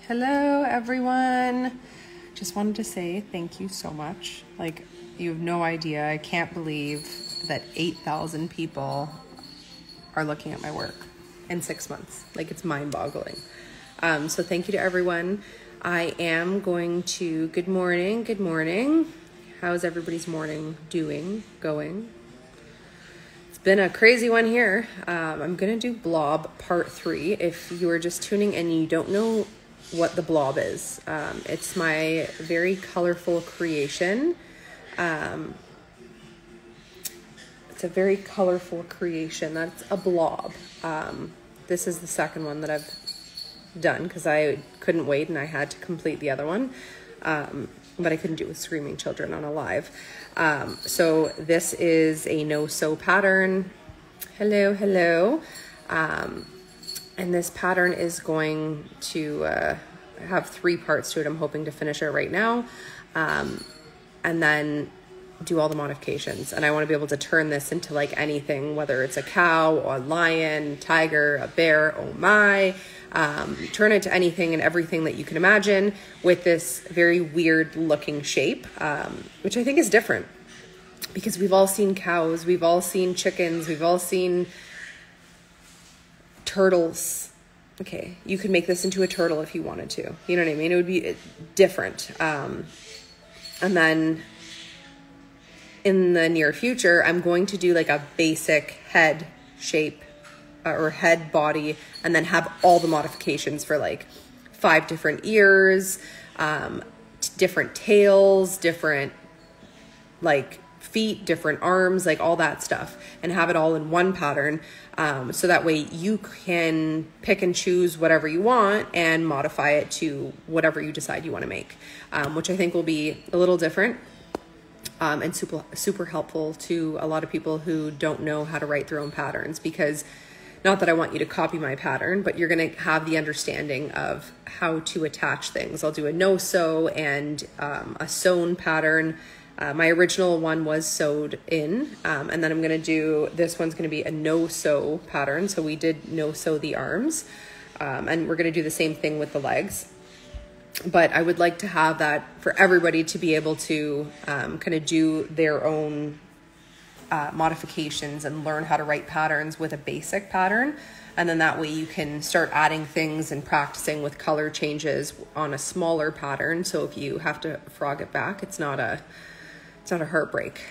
Hello, everyone. Just wanted to say thank you so much. Like, you have no idea. I can't believe that 8,000 people are looking at my work in 6 months. Like, it's mind-boggling. So thank you to everyone. I am going to, good morning. How's everybody's morning going? It's been a crazy one here. I'm going to do blob part 3. If you are just tuning in and you don't know what the blob is, it's my very colorful creation. It's a very colorful creation. That's a blob. This is the second one that I've done because I couldn't wait and I had to complete the other one. But I couldn't do it with screaming children on a live. So this is a no-sew pattern. Hello. And this pattern is going to have 3 parts to it. I'm hoping to finish it right now. And then do all the modifications. And I want to be able to turn this into like anything, whether it's a cow, a lion, tiger, a bear, oh my. Turn it to anything and everything that you can imagine with this very weird looking shape, which I think is different because we've all seen cows, we've all seen chickens, we've all seen turtles. Okay, you could make this into a turtle if you wanted to. You know what I mean? It would be different. And then in the near future, I'm going to do like a basic head shape or head body, and then have all the modifications for like 5 different ears, different tails, different like feet, different arms, like all that stuff, and have it all in one pattern. So that way you can pick and choose whatever you want and modify it to whatever you decide you want to make, which I think will be a little different. And super helpful to a lot of people who don't know how to write their own patterns, because not that I want you to copy my pattern, but you're going to have the understanding of how to attach things. I'll do a no-sew and a sewn pattern. My original one was sewed in, and then I'm going to do, this one's going to be a no-sew pattern. So we did no-sew the arms, and we're going to do the same thing with the legs. But I would like to have that for everybody to be able to kind of do their own modifications and learn how to write patterns with a basic pattern. And then that way you can start adding things and practicing with color changes on a smaller pattern. So if you have to frog it back, it's not a heartbreak.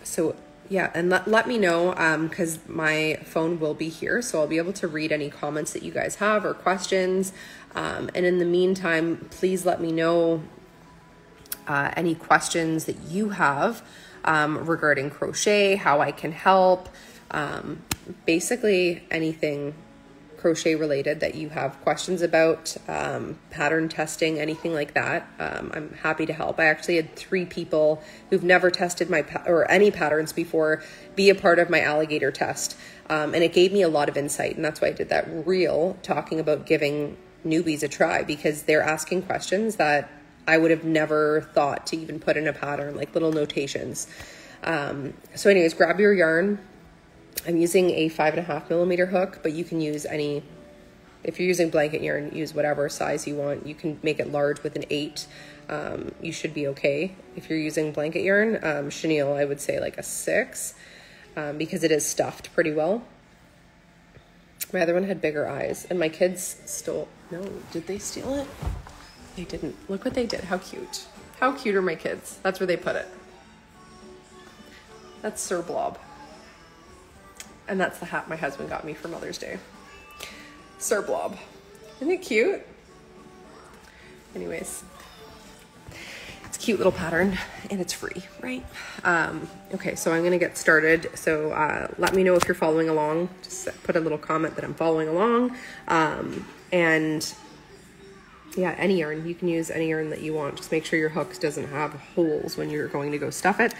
So yeah, and let me know, because my phone will be here, so I'll be able to read any comments that you guys have or questions. And in the meantime, please let me know any questions that you have regarding crochet, how I can help, basically anything crochet related that you have questions about, pattern testing, anything like that. I'm happy to help. I actually had 3 people who've never tested my or any patterns before be a part of my alligator test. And it gave me a lot of insight. And that's why I did that reel talking about giving newbies a try, because they're asking questions that I would have never thought to even put in a pattern, like little notations. So anyways, grab your yarn. I'm using a 5.5 millimeter hook, but you can use any, if you're using blanket yarn, use whatever size you want. You can make it large with an 8. You should be okay. If you're using blanket yarn, chenille, I would say like a 6, because it is stuffed pretty well. My other one had bigger eyes, and my kids stole, no, did they steal it? They didn't. Look what they did. How cute. How cute are my kids? That's where they put it. That's Sir Blob. And that's the hat my husband got me for Mother's Day. Sir Blob. Isn't it cute? Anyways, it's a cute little pattern and it's free, right? Okay, so I'm going to get started. So let me know if you're following along. Just put a little comment that I'm following along. And yeah, any yarn. You can use any yarn that you want. Just make sure your hook doesn't have holes when you're going to go stuff it.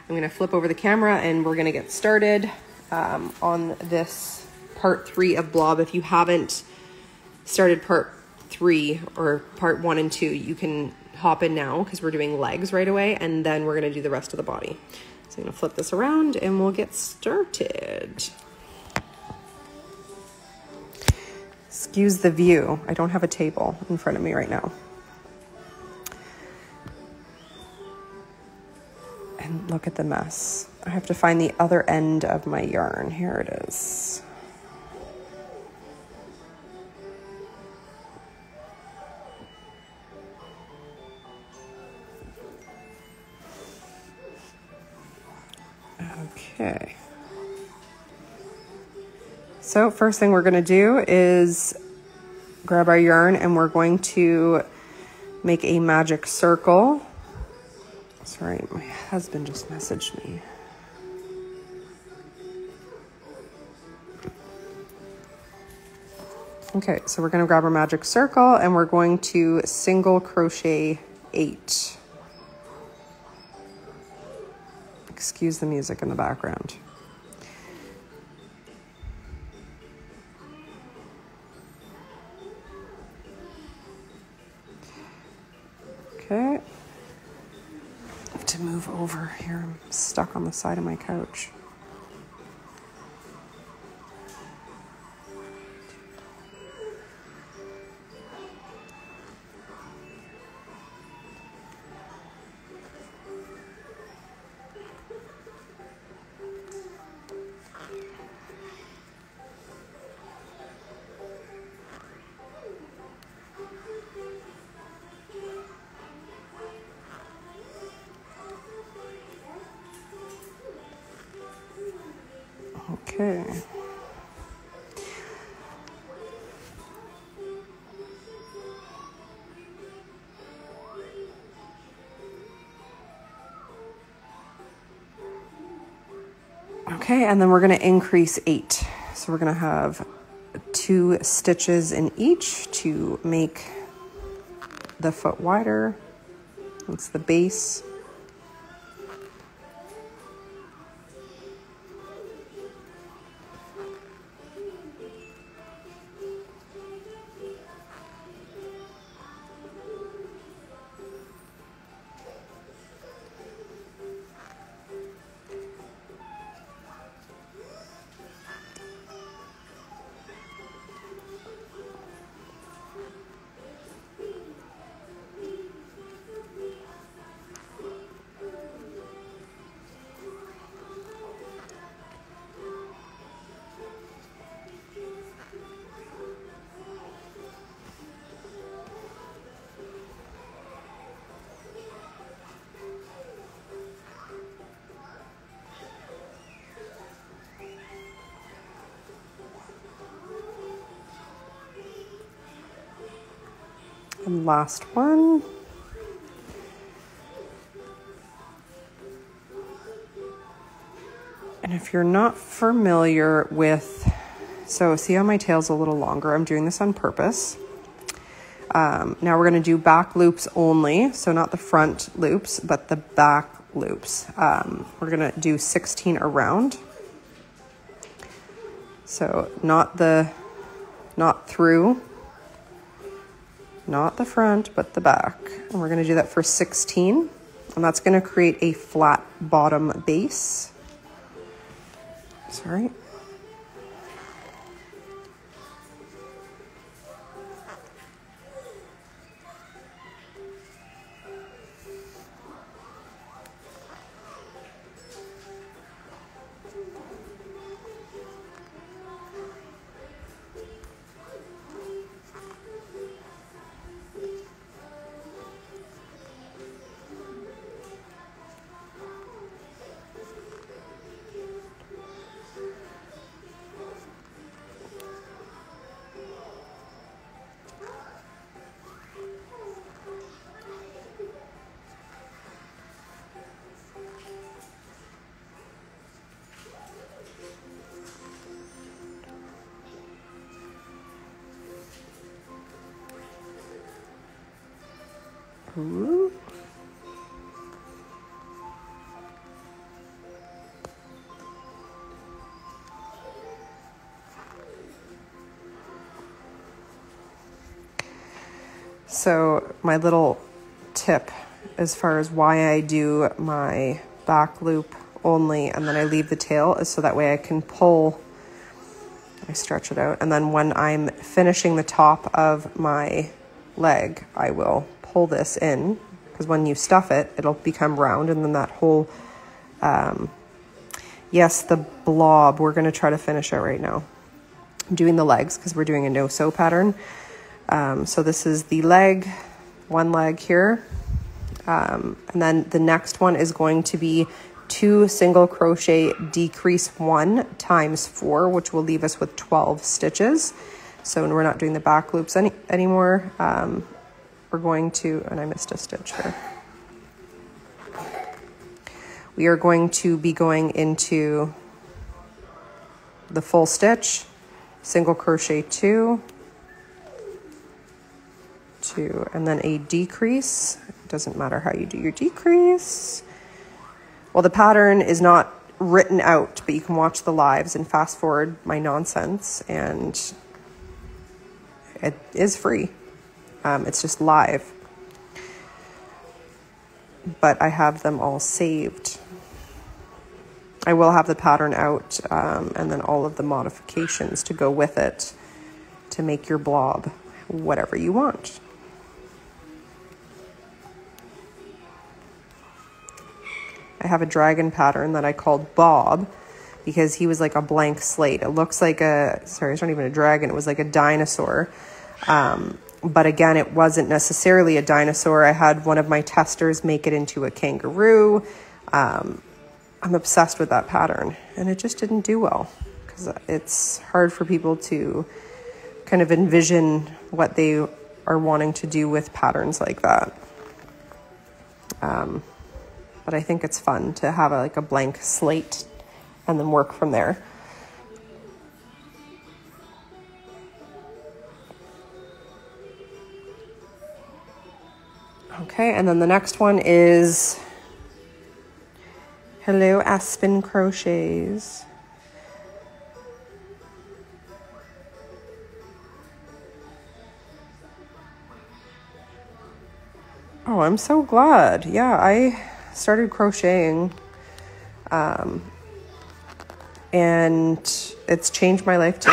I'm going to flip over the camera and we're going to get started on this part 3 of blob. If you haven't started part 3 or part 1 and 2, you can hop in now because we're doing legs right away, and then we're going to do the rest of the body. So I'm going to flip this around and we'll get started. Excuse the view. I don't have a table in front of me right now. And look at the mess. I have to find the other end of my yarn. Here it is. Okay. So first thing we're going to do is grab our yarn and we're going to make a magic circle. Sorry, my husband just messaged me. Okay, so we're going to grab our magic circle and we're going to single crochet 8. Excuse the music in the background. Okay. I have to move over here. I'm stuck on the side of my couch. Okay. Okay, and then we're going to increase 8. So we're going to have 2 stitches in each to make the foot wider. That's the base. And last one. And if you're not familiar with, so see how my tail's a little longer? I'm doing this on purpose. Now we're going to do back loops only, so not the front loops, but the back loops. We're going to do 16 around. So not through, not the front, but the back. And we're going to do that for 16. And that's going to create a flat bottom base. Sorry. Ooh. So my little tip as far as why I do my back loop only and then I leave the tail is so that way I can pull I stretch it out. And then when I'm finishing the top of my leg, I will pull this in, because when you stuff it, it'll become round, and then that whole, yes, the blob, we're going to try to finish it right now. I'm doing the legs because we're doing a no-sew pattern. So this is the leg, one leg here. And then the next one is going to be 2 single crochet, decrease 1 times 4, which will leave us with 12 stitches. So we're not doing the back loops anymore. We're going to, and I missed a stitch here. We are going to be going into the full stitch, single crochet 2, 2, and then a decrease. It doesn't matter how you do your decrease. Well, the pattern is not written out, but you can watch the lives and fast forward my nonsense, and it is free. It's just live. But I have them all saved. I will have the pattern out, and then all of the modifications to go with it to make your blob whatever you want. I have a dragon pattern that I called Bob because he was like a blank slate. It looks like sorry, it's not even a dragon. It was like a dinosaur. But again, it wasn't necessarily a dinosaur. I had one of my testers make it into a kangaroo. I'm obsessed with that pattern, and it just didn't do well because it's hard for people to kind of envision what they are wanting to do with patterns like that. But I think it's fun to have like a blank slate and then work from there. Okay, and then the next one is Hello Aspen Crochets. Oh, I'm so glad. Yeah, I started crocheting, and it's changed my life too.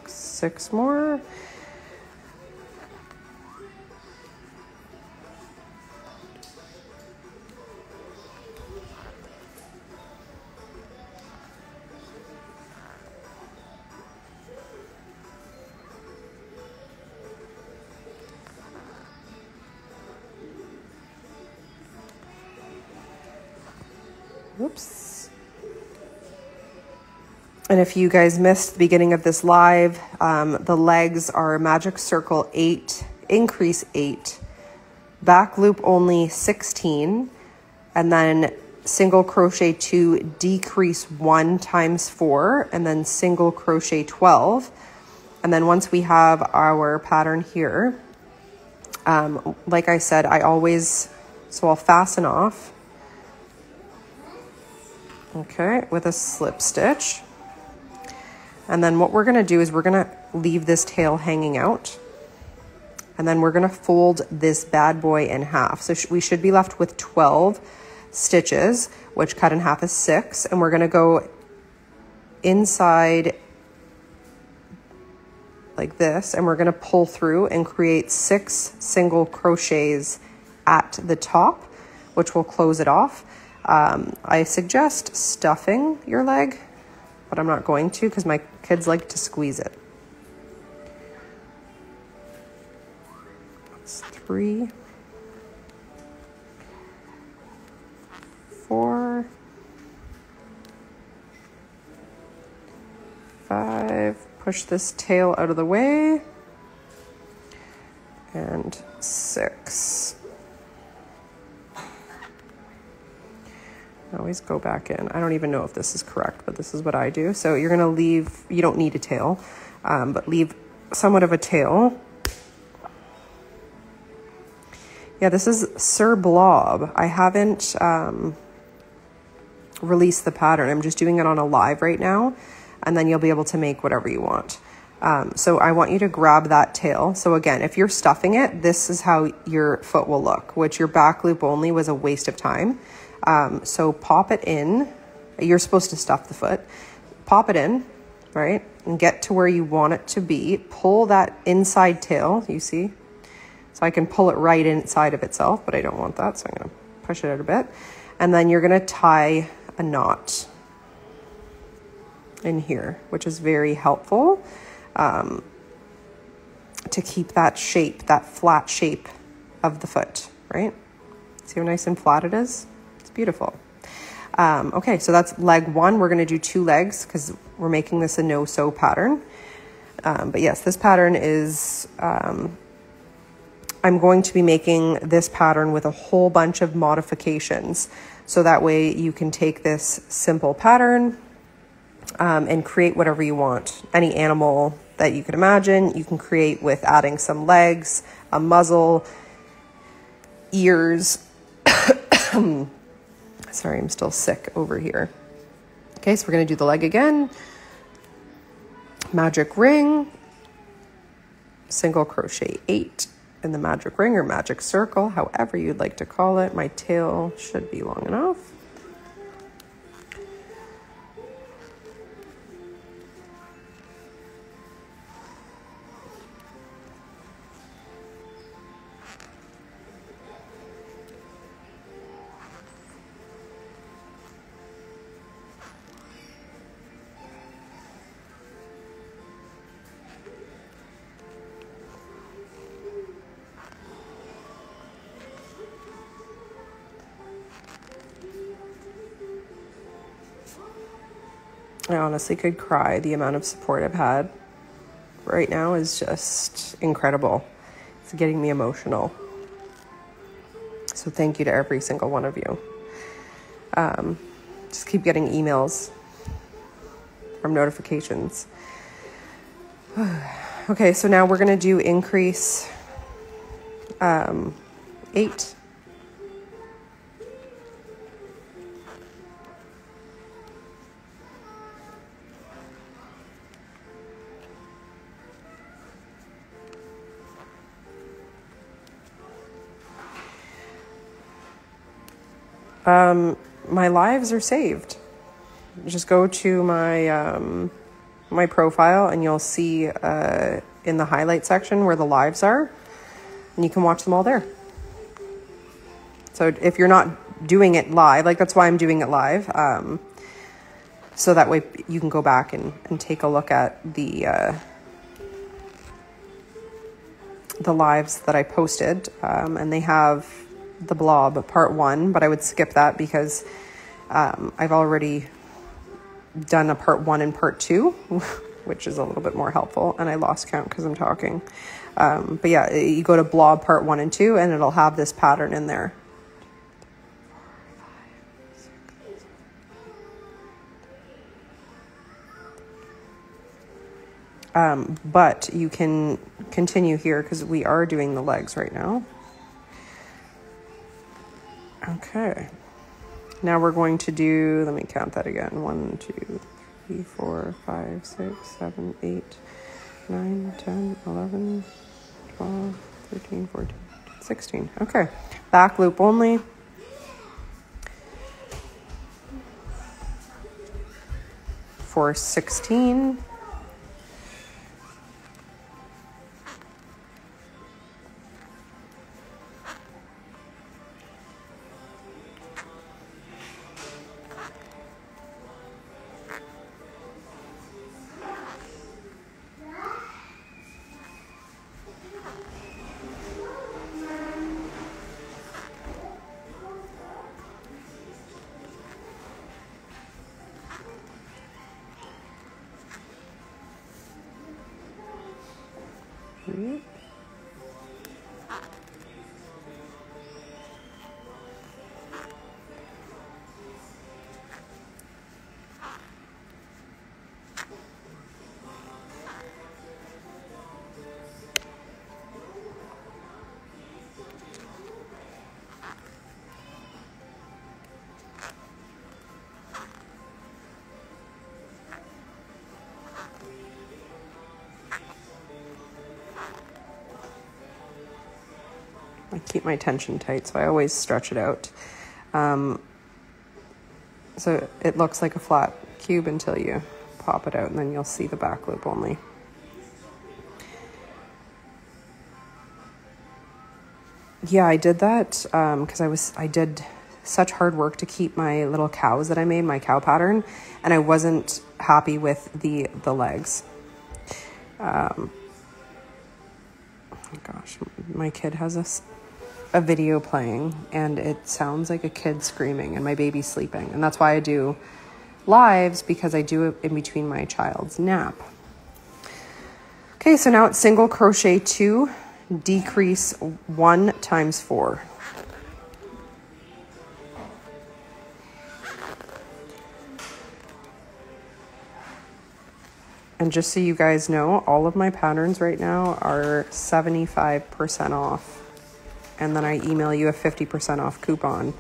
Six more. Whoops. And if you guys missed the beginning of this live, the legs are magic circle 8, increase 8, back loop only 16, and then single crochet 2, decrease 1 times 4, and then single crochet 12. And then once we have our pattern here, like I said, so I'll fasten off, okay, with a slip stitch. And then what we're going to do is we're going to leave this tail hanging out. And then we're going to fold this bad boy in half. So we should be left with 12 stitches, which cut in half is 6. And we're going to go inside like this. And we're going to pull through and create 6 single crochets at the top, which will close it off. I suggest stuffing your leg, but I'm not going to because my kids like to squeeze it. That's 3, 4, 5. Push this tail out of the way. And 6. Always go back in. I don't even know if this is correct, but this is what I do. So you're going to leave, you don't need a tail, but leave somewhat of a tail. Yeah, this is Sir Blob. I haven't release the pattern. I'm just doing it on a live right now, and then you'll be able to make whatever you want. So I want you to grab that tail. So again, if you're stuffing it, this is how your foot will look, which your back loop only was a waste of time. So pop it in. You're supposed to stuff the foot. Pop it in, right? And get to where you want it to be. Pull that inside tail, you see? So I can pull it right inside of itself, but I don't want that. So I'm going to push it out a bit. And then you're going to tie a knot in here, which is very helpful to keep that shape, that flat shape of the foot, right? See how nice and flat it is? It's beautiful. Okay, so that's leg one. We're going to do 2 legs because we're making this a no-sew pattern. But yes, this pattern is, I'm going to be making this pattern with a whole bunch of modifications. So that way you can take this simple pattern and create whatever you want. Any animal that you could imagine, you can create with adding some legs, a muzzle, ears. Sorry, I'm still sick over here. Okay, so we're going to do the leg again. Magic ring, single crochet 8 in the magic ring or magic circle, however you'd like to call it. My tail should be long enough. I honestly could cry. The amount of support I've had right now is just incredible. It's getting me emotional. So thank you to every single one of you. Just keep getting emails from notifications. Okay, so now we're going to do increase 8. My lives are saved. Just go to my my profile and you'll see in the highlight section where the lives are, and you can watch them all there. So if you're not doing it live, like that's why I'm doing it live, so that way you can go back and take a look at the lives that I posted, and they have the blob part 1, but I would skip that because I've already done a part 1 and part 2, which is a little bit more helpful, and I lost count because I'm talking. But yeah, you go to blob part 1 and 2 and it'll have this pattern in there. But you can continue here because we are doing the legs right now. Okay. Now we're going to do, let me count that again. 1, 2, 3, 4, 5, 6, 7, 8, 9, 10, 11, 12, 13, 14, 16. Okay. Back loop only. For 16. I keep my tension tight, so I always stretch it out. So it looks like a flat cube until you pop it out, and then you'll see the back loop only. Yeah, I did that because I did such hard work to keep my little cows that I made, my cow pattern, and I wasn't happy with the legs. Oh gosh, my kid has a video playing and it sounds like a kid screaming and my baby's sleeping, and that's why I do lives, because I do it in between my child's nap. Okay, so now it's single crochet 2, decrease 1 times 4. And just so you guys know, all of my patterns right now are 75% off. And then I email you a 50% off coupon,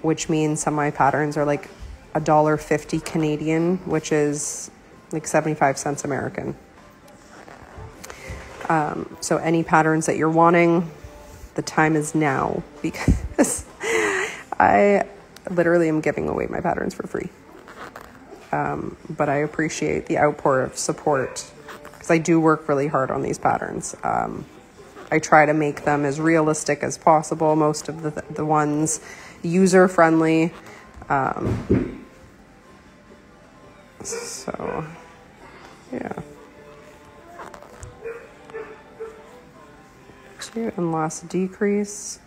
which means some of my patterns are like $1.50 Canadian, which is like 75 cents American. So any patterns that you're wanting, the time is now, because I literally am giving away my patterns for free. But I appreciate the outpour of support because I do work really hard on these patterns. I try to make them as realistic as possible. Most of the ones user friendly. So yeah. 2 and last decrease.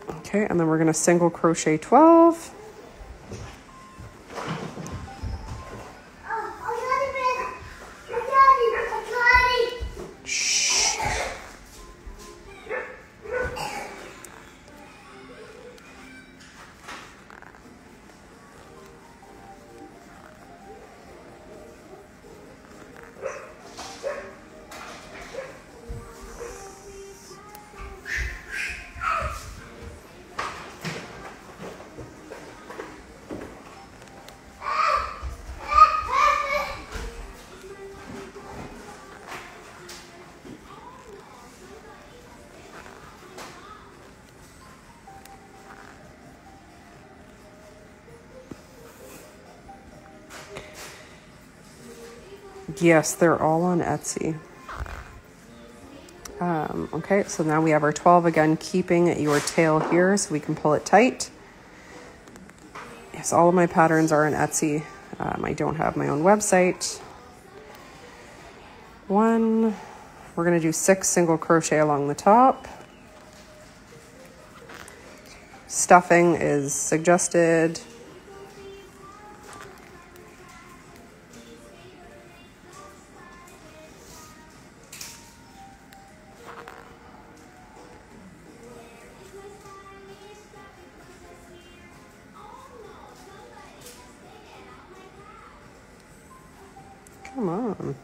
Okay, and then we're going to single crochet 12. Shh. Yes, they're all on Etsy. Okay, so now we have our 12 again, keeping your tail here so we can pull it tight. Yes, all of my patterns are on Etsy. I don't have my own website. 1, we're going to do 6 single crochet along the top. Stuffing is suggested. Come on.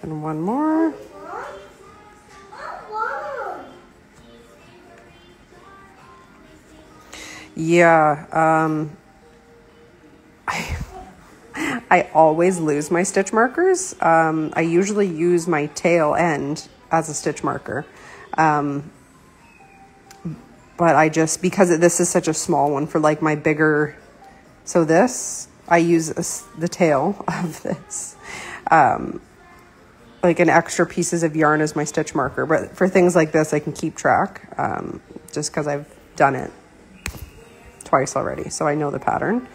And one more. Yeah, I always lose my stitch markers. I usually use my tail end as a stitch marker. But I just, because this is such a small one for like my bigger, so this, I use the tail of this, like an extra pieces of yarn as my stitch marker. But for things like this, I can keep track, just because I've done it twice already. So I know the pattern.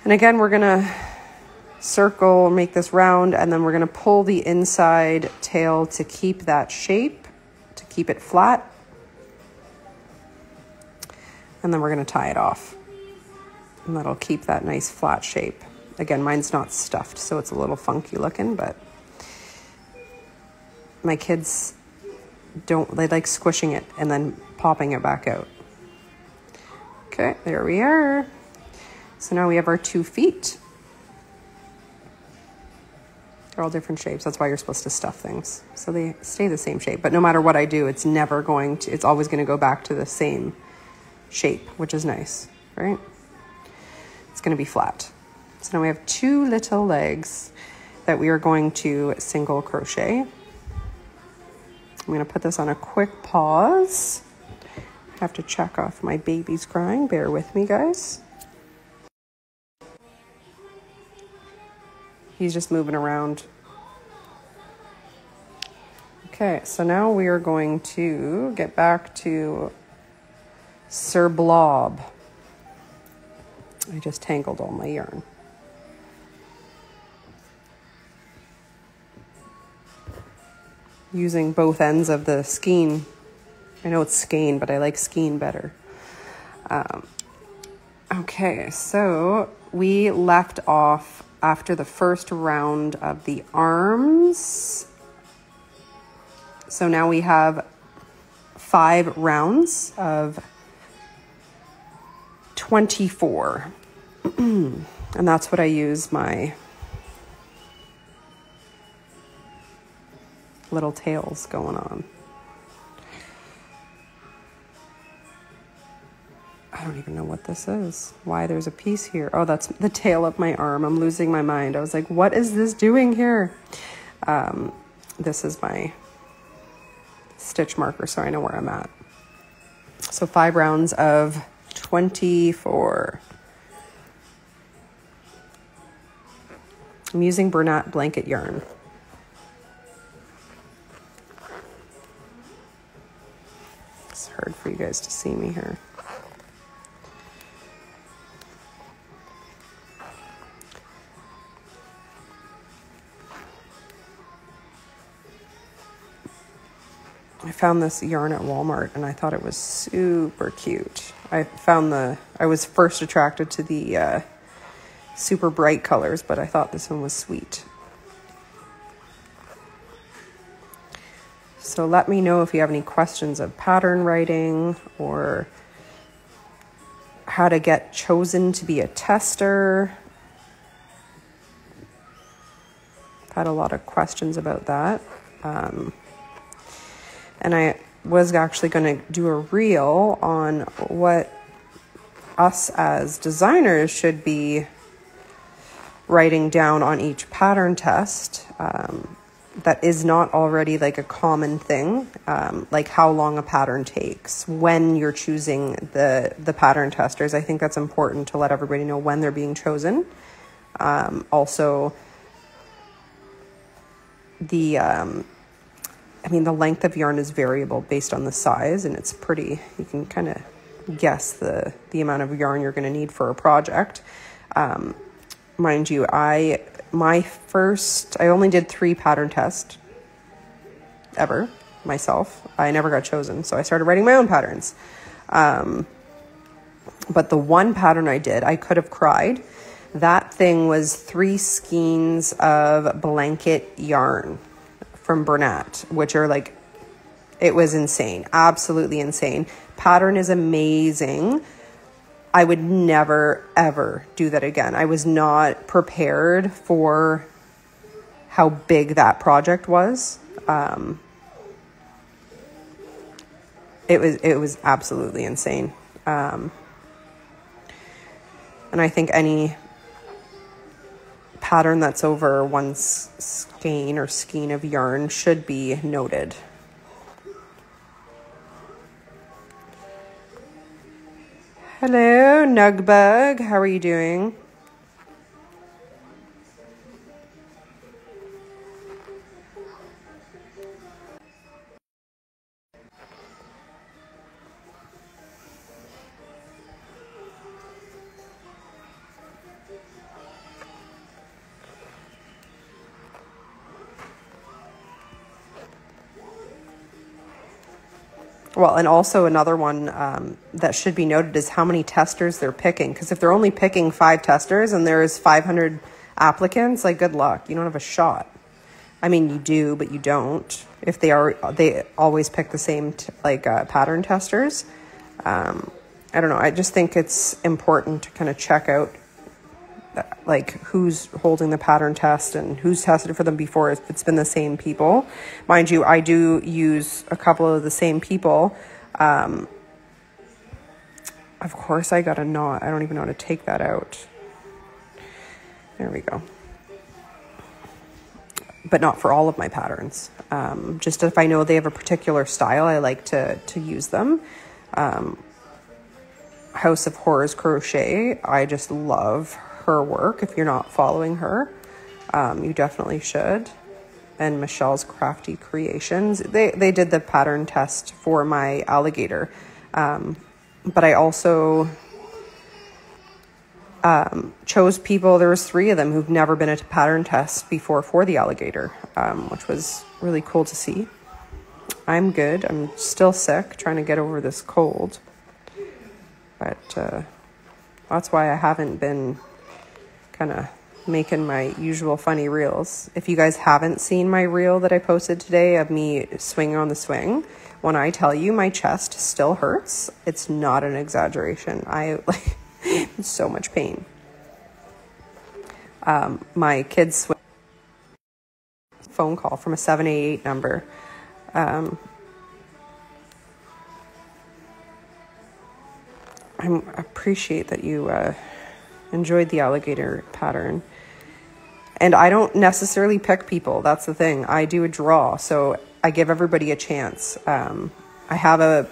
And again, we're going to circle, make this round, and then we're going to pull the inside tail to keep that shape, to keep it flat. And then we're going to tie it off. And that'll keep that nice flat shape. Again, mine's not stuffed, so it's a little funky looking, but my kids they like squishing it and then popping it back out. Okay, there we are. So now we have our 2 feet. They're all different shapes. That's why you're supposed to stuff things. So they stay the same shape. But no matter what I do, it's always going to go back to the same shape, which is nice, right? going to be flat. So now we have 2 little legs that we are going to single crochet. I'm going to put this on a quick pause. I have to check off my baby's crying. Bear with me, guys. He's just moving around. Okay, so now we are going to get back to Sir Blob. I just tangled all my yarn. Using both ends of the skein. I know it's skein, but I like skein better. Okay, so we left off after the first round of the arms. So now we have 5 rounds of 24. And that's what I use my little tails going on. I don't even know what this is. Why there's a piece here. Oh, that's the tail of my arm. I'm losing my mind. I was like, what is this doing here? This is my stitch marker, so I know where I'm at. So 5 rounds of 24. I'm using Bernat blanket yarn. It's hard for you guys to see me here. I found this yarn at Walmart and I thought it was super cute. I was first attracted to the super bright colors, but I thought this one was sweet. So let me know if you have any questions of pattern writing or how to get chosen to be a tester. I've had a lot of questions about that. And I was actually going to do a reel on what us as designers should be writing down on each pattern test. That is not already like a common thing, like how long a pattern takes, when you're choosing the pattern testers. I think that's important to let everybody know when they're being chosen. Also, the length of yarn is variable based on the size, and it's pretty, you can kind of guess the amount of yarn you're going to need for a project. Mind you, I only did 3 pattern tests ever myself. I never got chosen, so I started writing my own patterns. But the one pattern I did, I could have cried. That thing was 3 skeins of blanket yarn from Bernat, which are like, it was insane, absolutely insane. Pattern is amazing. I would never, ever do that again. I was not prepared for how big that project was. It was absolutely insane. And I think any pattern that's over 1 skein or skein of yarn should be noted. Hello, Nugbug. How are you doing? Well, and also another one that should be noted is how many testers they're picking. Because if they're only picking 5 testers and there's 500 applicants, like, good luck. You don't have a shot. I mean, you do, but you don't. If they always pick the same pattern testers. I don't know. I just think it's important to kind of check out like who's holding the pattern test and who's tested for them before, if it's been the same people. Mind you, I do use a couple of the same people. Of course, I got a knot. I don't even know how to take that out. There we go. But not for all of my patterns. Just if I know they have a particular style, I like to use them. House of Horrors Crochet, I just love her work. If you're not following her, you definitely should. And Michelle's Crafty Creations. They did the pattern test for my alligator. But I also chose people, there was 3 of them who've never been at a pattern test before for the alligator, which was really cool to see. I'm good. I'm still sick, trying to get over this cold. But that's why I haven't been kind of making my usual funny reels. If you guys haven't seen my reel that I posted today of me swinging on the swing, when I tell you my chest still hurts, it's not an exaggeration. It's so much pain. My kids phone call from a 788 number. I appreciate that you enjoyed the alligator pattern. And I don't necessarily pick people. That's the thing. I do a draw, so I give everybody a chance. I have a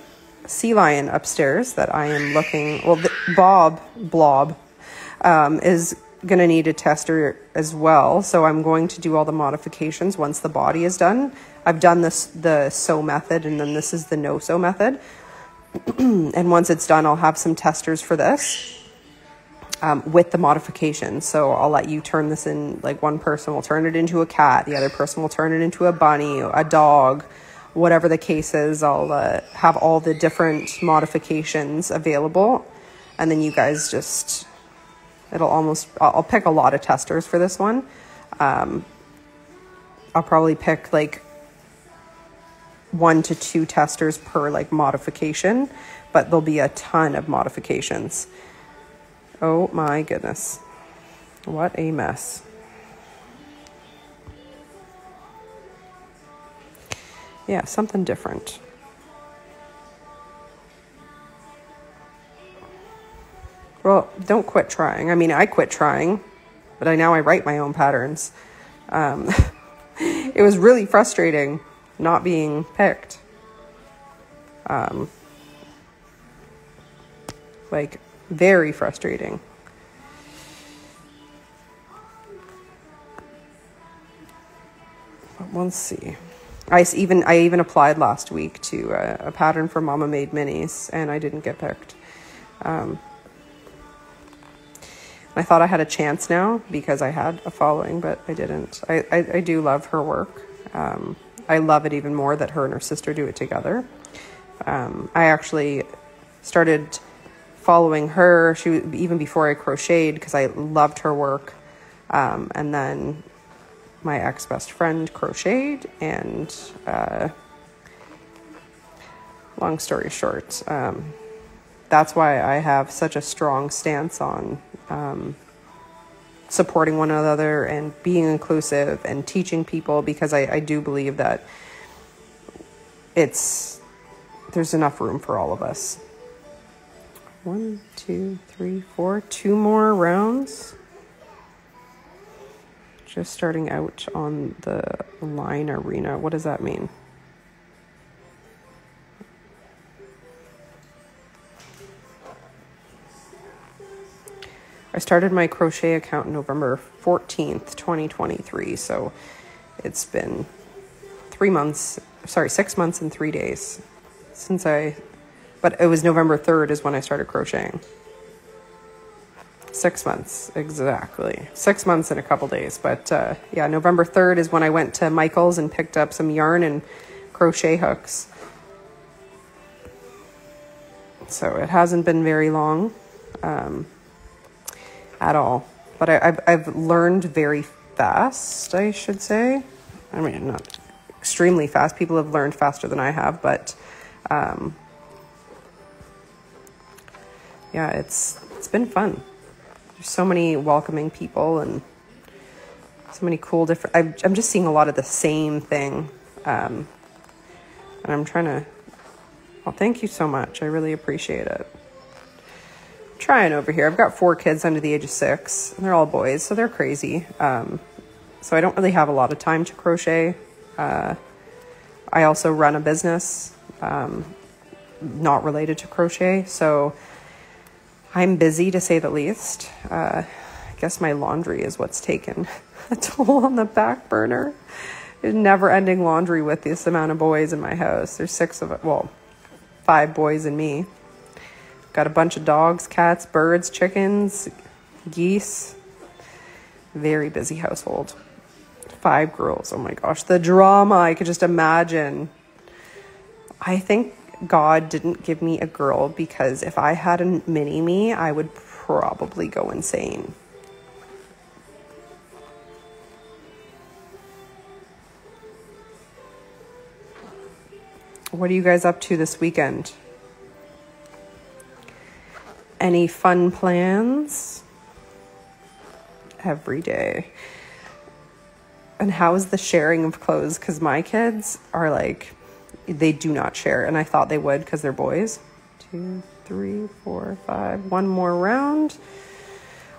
sea lion upstairs that I am looking... Well, blob, is going to need a tester as well. So I'm going to do all the modifications once the body is done. I've done the sew method, and then this is the no sew method. And once it's done, I'll have some testers for this with the modifications. So I'll let you turn this in, like one person will turn it into a cat, the other person will turn it into a bunny, a dog, whatever the case is. I'll have all the different modifications available. And then you guys just, I'll pick a lot of testers for this one. I'll probably pick like 1 to 2 testers per like modification, but there'll be a ton of modifications. Oh my goodness. What a mess. Yeah, something different. Well, don't quit trying. I mean, I quit trying, but now I write my own patterns. It was really frustrating not being picked. Like, very frustrating. But we'll see. I even applied last week to a pattern for Mama Made Minis, and I didn't get picked. I thought I had a chance now because I had a following, but I didn't. I do love her work. I love it even more that her and her sister do it together. I actually started following her even before I crocheted because I loved her work. And then my ex-best friend crocheted, and long story short, that's why I have such a strong stance on supporting one another and being inclusive and teaching people, because I do believe that there's enough room for all of us. 1, 2, 3, 4, 2 more rounds. Just starting out on the line arena. What does that mean? I started my crochet account November 14th, 2023. So it's been 6 months and 3 days but it was November 3rd is when I started crocheting. 6 months, exactly. 6 months and a couple days. But yeah, November 3rd is when I went to Michael's and picked up some yarn and crochet hooks. So it hasn't been very long at all. But I've learned very fast, I should say. I mean, not extremely fast. People have learned faster than I have, but yeah, it's been fun. There's so many welcoming people and so many cool different... I'm just seeing a lot of the same thing. And I'm trying to... Well, thank you so much. I really appreciate it. I'm trying over here. I've got 4 kids under the age of 6, and they're all boys, so they're crazy. So I don't really have a lot of time to crochet. I also run a business, not related to crochet, so I'm busy to say the least. I guess my laundry is what's taken a toll on the back burner. There's never-ending laundry with this amount of boys in my house. There's 6 of it. Well, 5 boys and me. Got a bunch of dogs, cats, birds, chickens, geese. Very busy household. 5 girls. Oh my gosh, the drama. I could just imagine. I think God didn't give me a girl because if I had a mini me, I would probably go insane. What are you guys up to this weekend? Any fun plans? Every day. And how is the sharing of clothes? Because my kids are like, they do not share. And I thought they would because they're boys. 2, 3, 4, 5. One more round.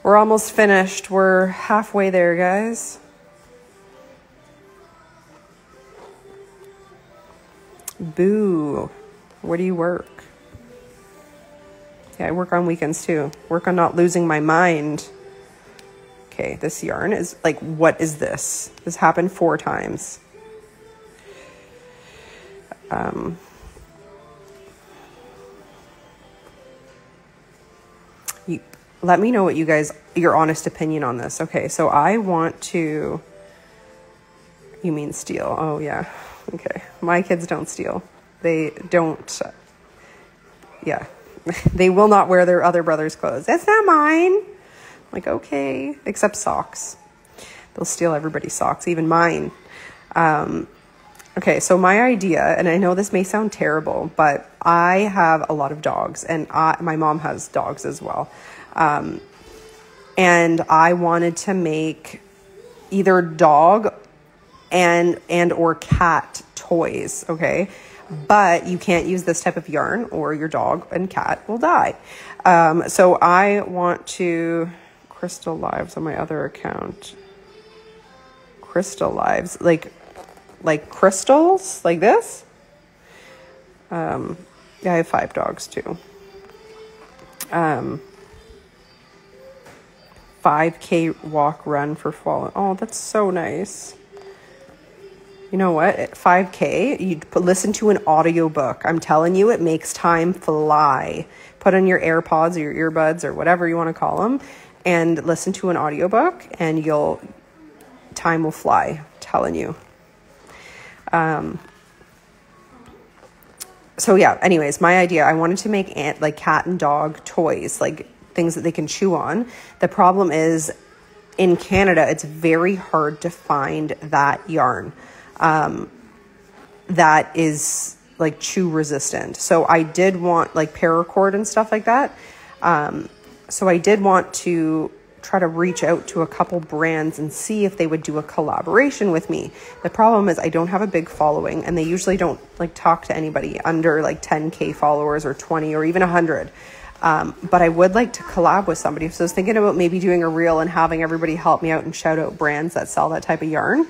We're almost finished. We're halfway there, guys. Boo. Where do you work? Yeah, I work on weekends too. Work on not losing my mind. Okay, this yarn is like, what is this? This happened 4 times. Let me know what you guys, your honest opinion on this. Okay, so I want to, you mean steal? Oh yeah, okay. My kids don't steal. They don't, yeah. They will not wear their other brother's clothes. That's not mine. I'm like, okay, except socks. They'll steal everybody's socks, even mine. Okay, so my idea, and I know this may sound terrible, but I have a lot of dogs, and my mom has dogs as well. And I wanted to make either dog and or cat toys, okay? But you can't use this type of yarn or your dog and cat will die. So I want to, Crystal Lives on my other account. Crystal Lives, like crystals, like this. Yeah, I have 5 dogs too. 5K walk run for fall. Oh, that's so nice. You know what? At 5K, you listen to an audiobook. I'm telling you, it makes time fly. Put on your AirPods or your earbuds or whatever you want to call them and listen to an audiobook and time will fly. I'm telling you. So yeah, anyways, my idea, I wanted to make like cat and dog toys, like things that they can chew on. The problem is in Canada, it's very hard to find that yarn. That is like chew resistant. So I did want like paracord and stuff like that. So I did want to try to reach out to a couple brands and see if they would do a collaboration with me. The problem is I don't have a big following and they usually don't like talk to anybody under like 10K followers or 20 or even 100. But I would like to collab with somebody. So I was thinking about maybe doing a reel and having everybody help me out and shout out brands that sell that type of yarn.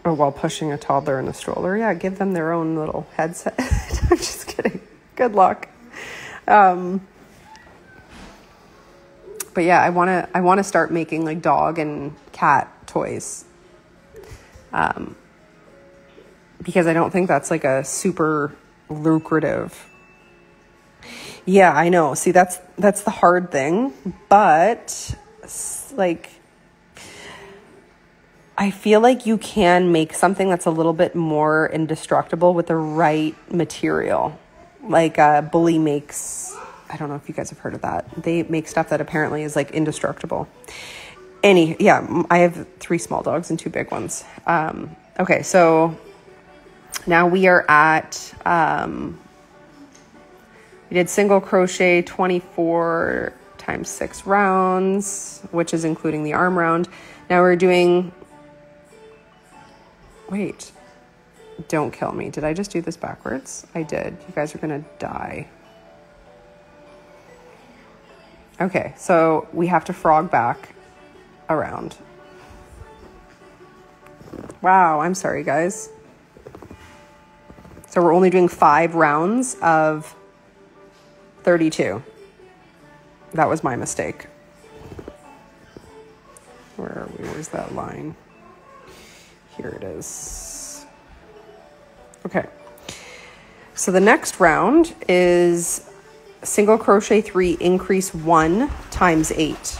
Or while pushing a toddler in a stroller. Yeah, give them their own little headset. I'm just kidding. Good luck. But yeah, I want to start making like dog and cat toys. Because I don't think that's like a super lucrative. Yeah, I know. See, that's the hard thing, but like I feel like you can make something that's a little bit more indestructible with the right material. Like Bully makes, I don't know if you guys have heard of that. They make stuff that apparently is like indestructible. Yeah, I have 3 small dogs and 2 big ones. Okay, so now we are at, we did single crochet 24 times 6 rounds, which is including the arm round. Now we're doing, wait, Don't kill me. Did I just do this backwards? I did. You guys are gonna die. Okay, so we have to frog back around. Wow, I'm sorry, guys. So we're only doing 5 rounds of 32. That was my mistake. Where are we? Where's that line? Here it is. Okay. So the next round is single crochet 3, increase 1 times 8.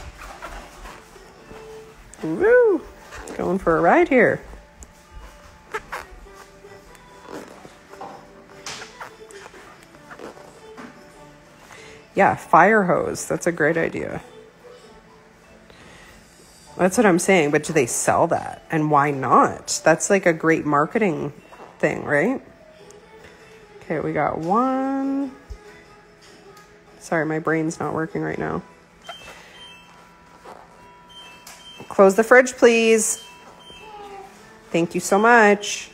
Woo! Going for a ride here. Yeah, fire hose. That's a great idea. That's what I'm saying, but do they sell that? And why not? That's like a great marketing thing, right? Okay, we got 1. Sorry, my brain's not working right now. Close the fridge, please. Thank you so much.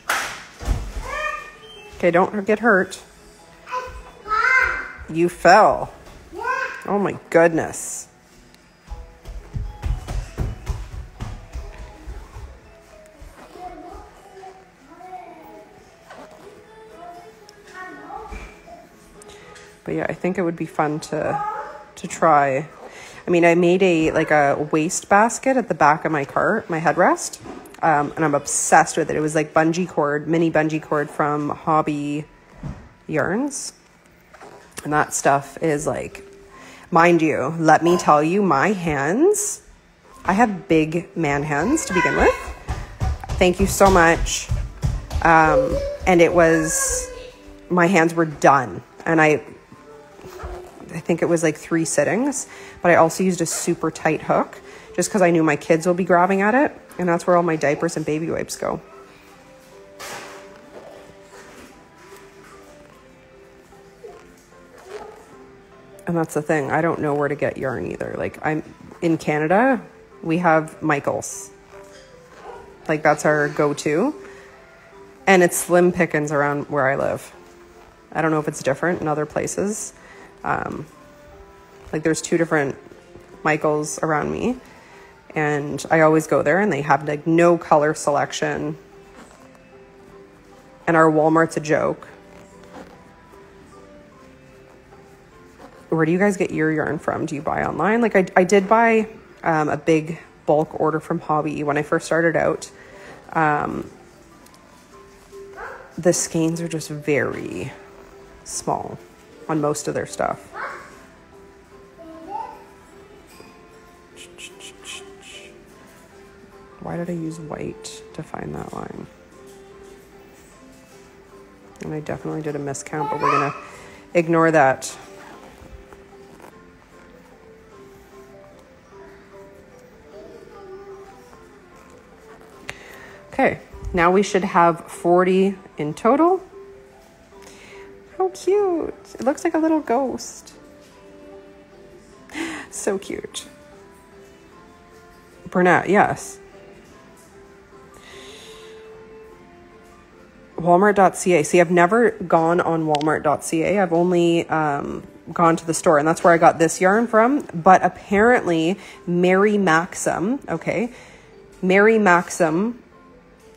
Okay, don't get hurt. You fell. Oh my goodness. But yeah, I think it would be fun to try. I mean, I made a waste basket at the back of my cart, my headrest, and I'm obsessed with it. It was like bungee cord, mini bungee cord from Hobby Yarns. And that stuff is like, mind you, let me tell you, my hands, I have big man hands to begin with. Thank you so much. And it was, my hands were done. And I think it was like 3 sittings, but I also used a super tight hook just because I knew my kids will be grabbing at it. And that's where all my diapers and baby wipes go. And that's the thing. I don't know where to get yarn either. Like, I'm in Canada, we have Michael's. Like, that's our go-to. And it's slim pickings around where I live. I don't know if it's different in other places. Like, there's 2 different Michael's around me. And I always go there, and they have, like, no color selection. And our Walmart's a joke. Where do you guys get your yarn from? Do you buy online? Like, I did buy a big bulk order from Hobby when I first started out. The skeins are just very small on most of their stuff. Why did I use white to find that line? And I definitely did a miscount, but we're gonna ignore that. Okay, now we should have 40 in total. How cute. It looks like a little ghost. So cute. Burnett, yes. Walmart.ca. See, I've never gone on Walmart.ca. I've only gone to the store, and that's where I got this yarn from. But apparently, Mary Maxim, okay, Mary Maxim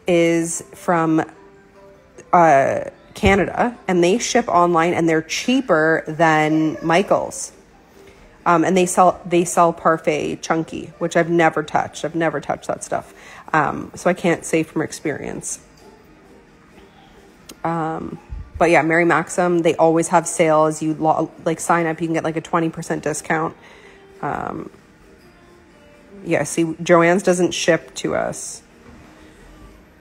is from Canada, and they ship online, and they're cheaper than Michael's. And they sell Parfait Chunky, which I've never touched. I've never touched that stuff. So I can't say from experience. But yeah, Mary Maxim, they always have sales. You like sign up, you can get like a 20% discount. Yeah, see, Joann's doesn't ship to us.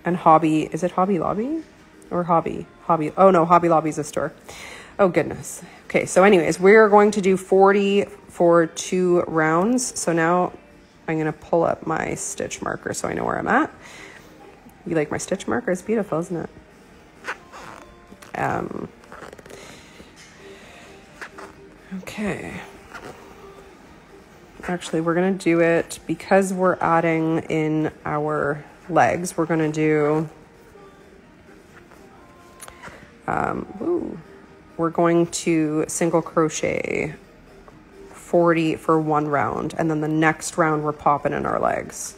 And Hobby, is it Hobby Lobby or Hobby? Oh no, Hobby Lobby's a store. Oh goodness. Okay, so anyways, we're going to do 40 for 2 rounds. So now I'm gonna pull up my stitch marker so I know where I'm at. You like my stitch marker? It's beautiful, isn't it? Okay. Actually, we're gonna do it because we're adding in our legs. We're gonna do We're going to single crochet 40 for one round, and then the next round we're popping in our legs.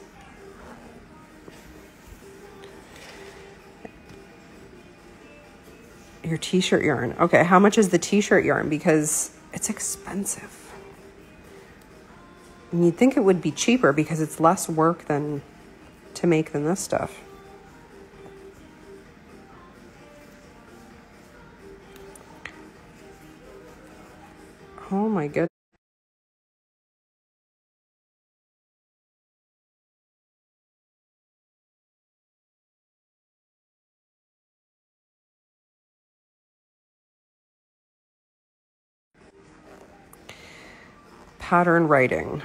Your t-shirt yarn. Okay, how much is the t-shirt yarn? Because it's expensive. And you'd think it would be cheaper because it's less work than to make than this stuff. Oh my goodness. Pattern writing.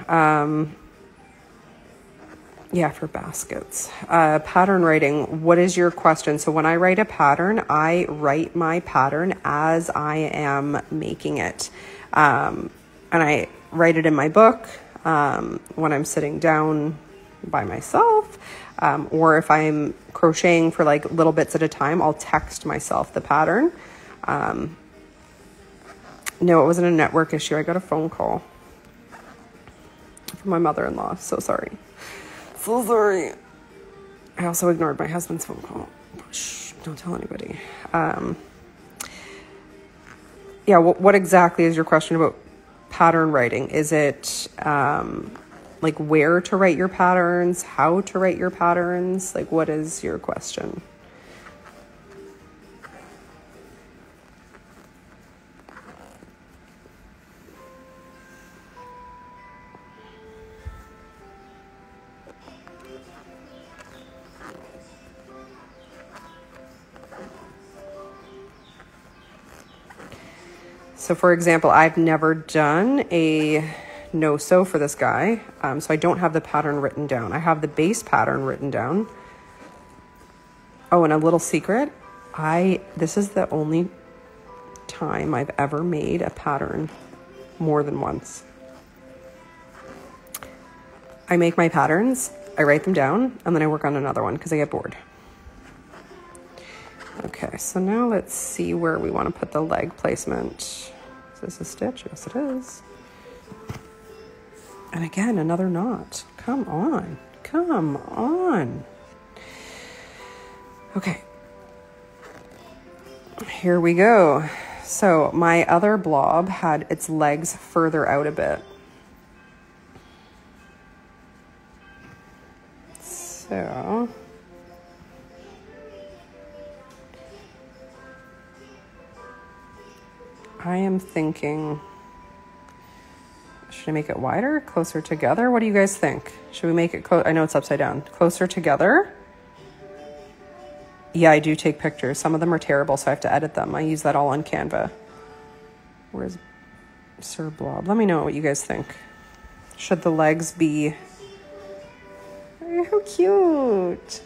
Yeah, for baskets. Pattern writing. What is your question? So when I write a pattern, I write my pattern as I am making it. And I write it in my book when I'm sitting down by myself. Or if I'm crocheting for like little bits at a time, I'll text myself the pattern. No, it wasn't a network issue. I got a phone call from my mother-in-law. So sorry. So sorry. I also ignored my husband's phone call. Shh, don't tell anybody. Yeah, what exactly is your question about pattern writing? Is it like where to write your patterns, how to write your patterns? Like, what is your question? So for example, I've never done a no-sew for this guy. So I don't have the pattern written down. I have the base pattern written down. Oh, and a little secret. This is the only time I've ever made a pattern more than once. I make my patterns, I write them down, and then I work on another one because I get bored. Okay, so now let's see where we want to put the leg placement. Is this a stitch? Yes, it is. And again, another knot. Come on. Come on. Okay. Here we go. So my other blob had its legs further out a bit. So I am thinking, should I make it wider, closer together? What do you guys think? Should we make it I know it's upside down. Closer together? Yeah, I do take pictures. Some of them are terrible, so I have to edit them. I use that all on Canva. Where's Sir Blob? Let me know what you guys think. Should the legs be... Oh, how cute!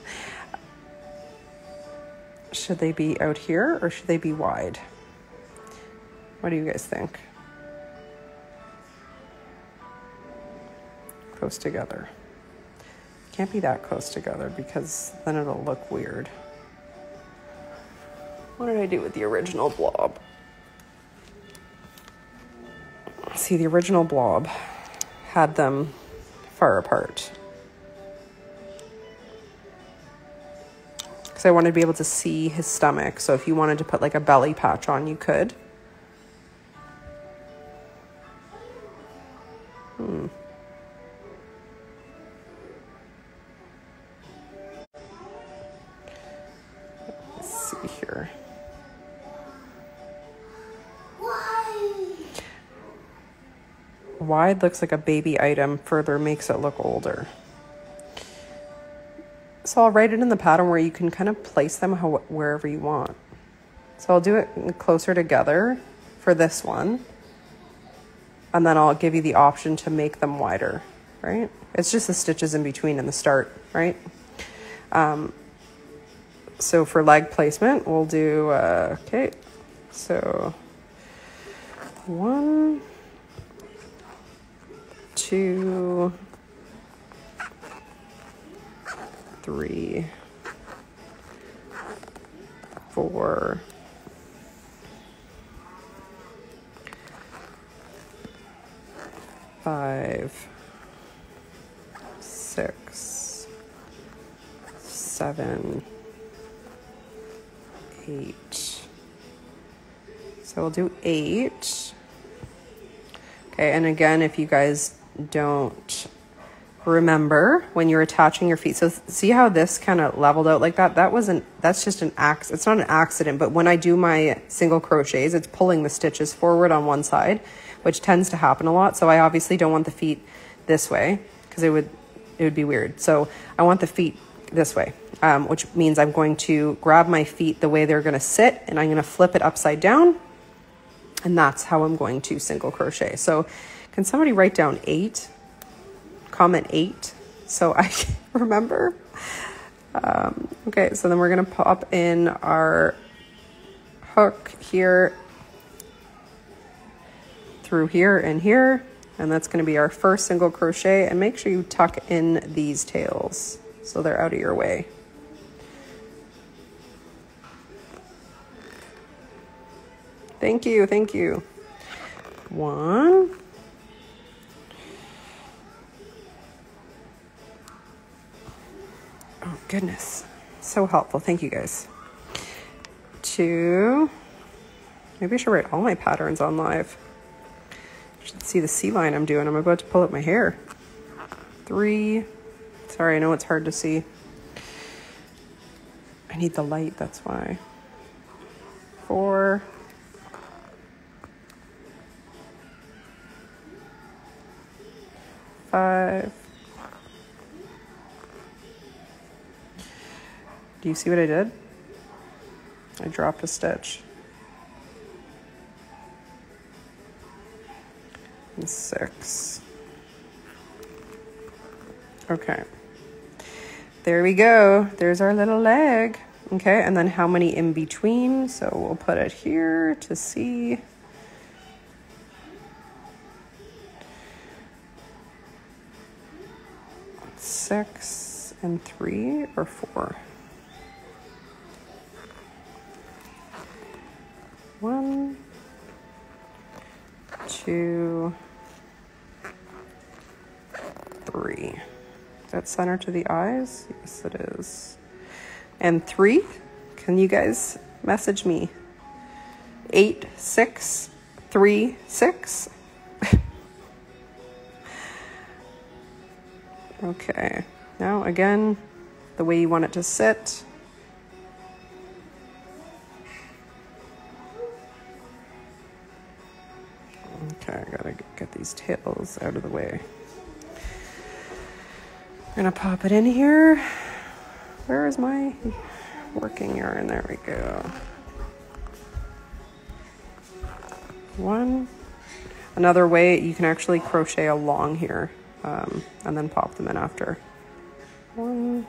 Should they be out here or should they be wide? What do you guys think? Close together. Can't be that close together because then it'll look weird. What did I do with the original blob? See, the original blob had them far apart. Because I wanted to be able to see his stomach. So if you wanted to put like a belly patch on, you could. Let's see here. Wide looks like a baby item, further makes it look older. So I'll write it in the pattern where you can kind of place them wherever you want. So I'll do it closer together for this one. And then I'll give you the option to make them wider, right? It's just the stitches in between in the start, right? So for leg placement, we'll do, okay, so 1, 2, 3, 4, 5, 6, 7, 8. So we'll do 8. Okay, and again, if you guys don't remember when you're attaching your feet, so see how this kind of leveled out like that? That's just an accident. It's not an accident, but when I do my single crochets, it's pulling the stitches forward on one side, which tends to happen a lot. So I obviously don't want the feet this way because it would be weird. So I want the feet this way, which means I'm going to grab my feet the way they're going to sit, and I'm going to flip it upside down. And that's how I'm going to single crochet. So can somebody write down 8? Comment 8 so I can remember. Okay, so then we're going to pop in our hook here, through here and here. And that's going to be our first single crochet. And make sure you tuck in these tails so they're out of your way. Thank you, thank you. 1. Oh, goodness. So helpful. Thank you, guys. 2. Maybe I should write all my patterns on live. You should see the C line I'm doing. I'm about to pull up my hair. 3. Sorry, I know it's hard to see. I need the light, that's why. 4. 5. Do you see what I did? I dropped a stitch. And 6. Okay. There we go. There's our little leg. Okay, and then how many in between? So we'll put it here to see. 6 and 3 or 4. 1, 2, 3. Is that center to the eyes? Yes, it is. And 3. Can you guys message me? 8, 6, 3, 6. Okay, now again, the way you want it to sit. Okay, I gotta get these tails out of the way. I'm gonna pop it in here. Where is my working yarn? There we go. 1. Another way, you can actually crochet along here. And then pop them in after. 1,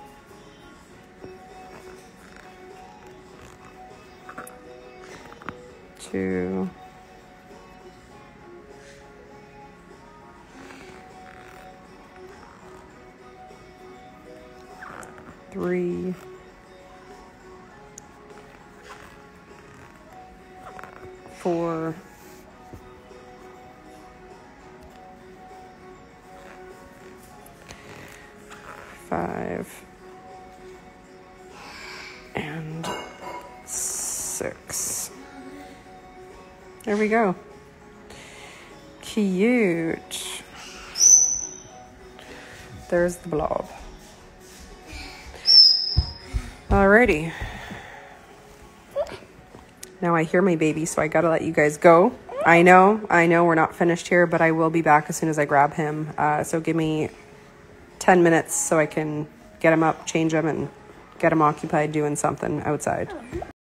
2, 3, 4, 5, and 6. There we go. Cute. There's the blob. Alrighty. Now I hear my baby, so I gotta let you guys go. I know we're not finished here, but I will be back as soon as I grab him. So give me 10 minutes so I can get him up, change him, and get him occupied doing something outside.